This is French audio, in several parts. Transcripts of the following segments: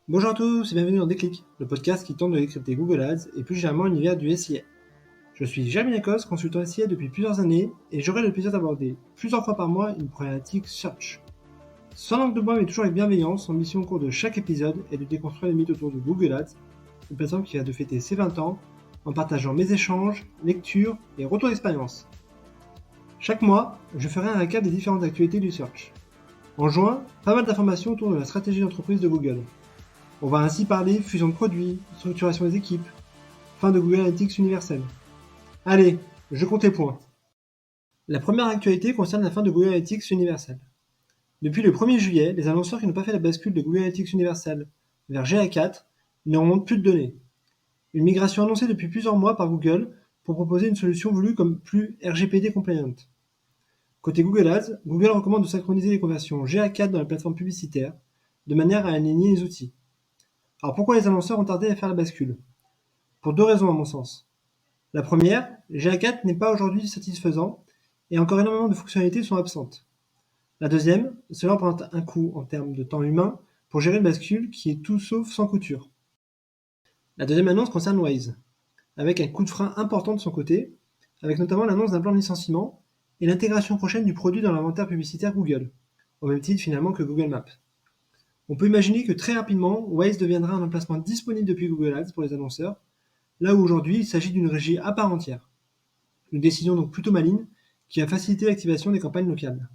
Bonjour à tous et bienvenue dans Déclic, le podcast qui tente de décrypter Google Ads et plus généralement l'univers du SIA. Je suis Jérémy Lacoste, consultant SIA depuis plusieurs années et j'aurai le plaisir d'aborder plusieurs fois par mois une problématique search. Sans langue de bois mais toujours avec bienveillance, son mission au cours de chaque épisode est de déconstruire les mythes autour de Google Ads, une plateforme qui vient de fêter ses 20 ans en partageant mes échanges, lectures et retours d'expérience. Chaque mois, je ferai un récap des différentes actualités du search. En juin, pas mal d'informations autour de la stratégie d'entreprise de Google. On va ainsi parler fusion de produits, structuration des équipes, fin de Google Analytics universel. Allez, je compte les points. La première actualité concerne la fin de Google Analytics universel. Depuis le 1er juillet, les annonceurs qui n'ont pas fait la bascule de Google Analytics universel vers GA4 ne remontent plus de données. Une migration annoncée depuis plusieurs mois par Google pour proposer une solution voulue comme plus RGPD compliant. Côté Google Ads, Google recommande de synchroniser les conversions GA4 dans la plateforme publicitaire de manière à aligner les outils. Alors pourquoi les annonceurs ont tardé à faire la bascule ? Pour deux raisons à mon sens. La première, GA4 n'est pas aujourd'hui satisfaisant et encore énormément de fonctionnalités sont absentes. La deuxième, cela représente un coût en termes de temps humain pour gérer une bascule qui est tout sauf sans couture. La deuxième annonce concerne Waze, avec un coup de frein important de son côté, avec notamment l'annonce d'un plan de licenciement et l'intégration prochaine du produit dans l'inventaire publicitaire Google, au même titre finalement que Google Maps. On peut imaginer que très rapidement, Waze deviendra un emplacement disponible depuis Google Ads pour les annonceurs, là où aujourd'hui il s'agit d'une régie à part entière. Une décision donc plutôt maligne qui va faciliter l'activation des campagnes locales.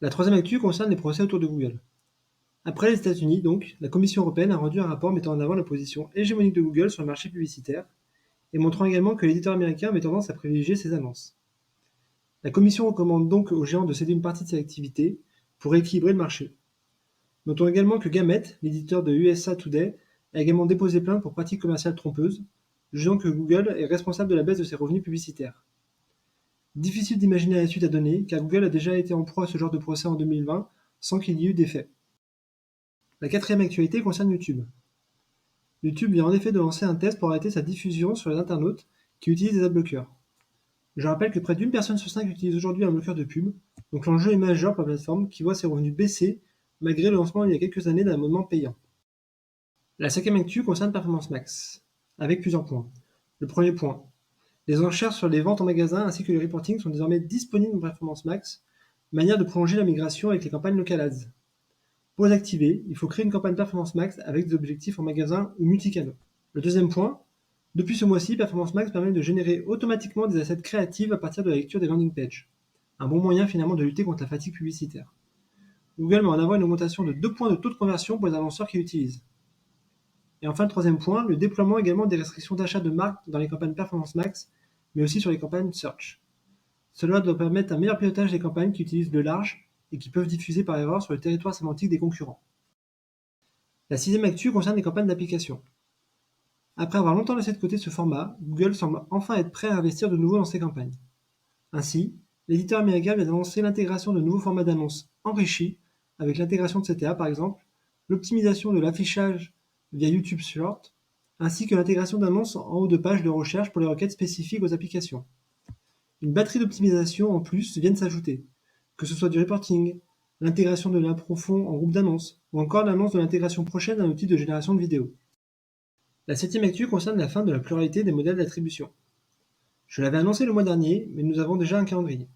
La troisième actu concerne les procès autour de Google. Après les États-Unis, donc, la Commission européenne a rendu un rapport mettant en avant la position hégémonique de Google sur le marché publicitaire et montrant également que l'éditeur américain avait tendance à privilégier ses annonces. La Commission recommande donc aux géants de céder une partie de ses activités pour rééquilibrer le marché. Notons également que Gamet, l'éditeur de USA Today, a également déposé plainte pour pratiques commerciales trompeuses, jugeant que Google est responsable de la baisse de ses revenus publicitaires. Difficile d'imaginer la suite à donner, car Google a déjà été en proie à ce genre de procès en 2020, sans qu'il y ait eu d'effet. La quatrième actualité concerne YouTube. YouTube vient en effet de lancer un test pour arrêter sa diffusion sur les internautes qui utilisent des adblockers. Je rappelle que près d'une personne sur 5 utilise aujourd'hui un bloqueur de pub, donc l'enjeu est majeur pour la plateforme qui voit ses revenus baisser malgré le lancement il y a quelques années d'un abonnement payant. La cinquième actu concerne Performance Max, avec plusieurs points. Le premier point, les enchères sur les ventes en magasin ainsi que les reporting sont désormais disponibles en Performance Max, manière de prolonger la migration avec les campagnes local ads. Pour les activer, il faut créer une campagne Performance Max avec des objectifs en magasin ou multicanaux. Le deuxième point, depuis ce mois-ci, Performance Max permet de générer automatiquement des assets créatifs à partir de la lecture des landing pages. Un bon moyen finalement de lutter contre la fatigue publicitaire. Google met en avant une augmentation de 2 points de taux de conversion pour les annonceurs qui l'utilisent. Et enfin, le troisième point, le déploiement également des restrictions d'achat de marques dans les campagnes Performance Max, mais aussi sur les campagnes Search. Cela doit permettre un meilleur pilotage des campagnes qui utilisent le large et qui peuvent diffuser par erreur sur le territoire sémantique des concurrents. La sixième actu concerne les campagnes d'application. Après avoir longtemps laissé de côté ce format, Google semble enfin être prêt à investir de nouveau dans ses campagnes. Ainsi, l'éditeur américain vient d'annoncer l'intégration de nouveaux formats d'annonces enrichis, avec l'intégration de CTA par exemple, l'optimisation de l'affichage via YouTube Short, ainsi que l'intégration d'annonces en haut de page de recherche pour les requêtes spécifiques aux applications. Une batterie d'optimisation en plus vient de s'ajouter, que ce soit du reporting, l'intégration de l'improfond en groupe d'annonces, ou encore l'annonce de l'intégration prochaine d'un outil de génération de vidéos. La septième actu concerne la fin de la pluralité des modèles d'attribution. Je l'avais annoncé le mois dernier, mais nous avons déjà un calendrier.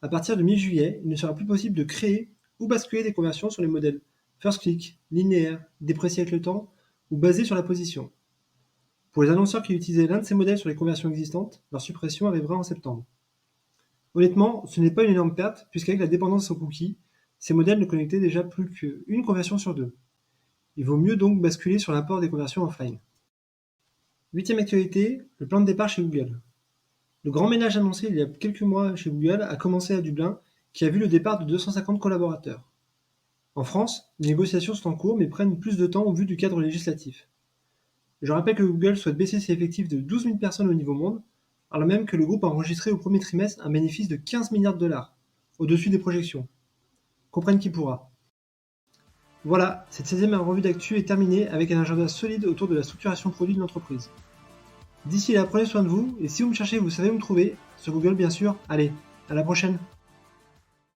À partir de mi-juillet, il ne sera plus possible de créer ou basculer des conversions sur les modèles first click, linéaire, déprécié avec le temps ou basé sur la position. Pour les annonceurs qui utilisaient l'un de ces modèles sur les conversions existantes, leur suppression arrivera en septembre. Honnêtement, ce n'est pas une énorme perte, puisqu'avec la dépendance aux cookies, ces modèles ne connectaient déjà plus qu'une conversion sur deux. Il vaut mieux donc basculer sur l'apport des conversions offline. Huitième actualité, le plan de départ chez Google. Le grand ménage annoncé il y a quelques mois chez Google a commencé à Dublin, qui a vu le départ de 250 collaborateurs. En France, les négociations sont en cours mais prennent plus de temps au vu du cadre législatif. Je rappelle que Google souhaite baisser ses effectifs de 12 000 personnes au niveau monde, alors même que le groupe a enregistré au premier trimestre un bénéfice de 15 milliards de dollars, au-dessus des projections. Comprenne qui pourra. Voilà, cette 16e revue d'actu est terminée avec un agenda solide autour de la structuration produit de l'entreprise. D'ici là, prenez soin de vous, et si vous me cherchez, vous savez où me trouver, sur Google bien sûr. Allez, à la prochaine!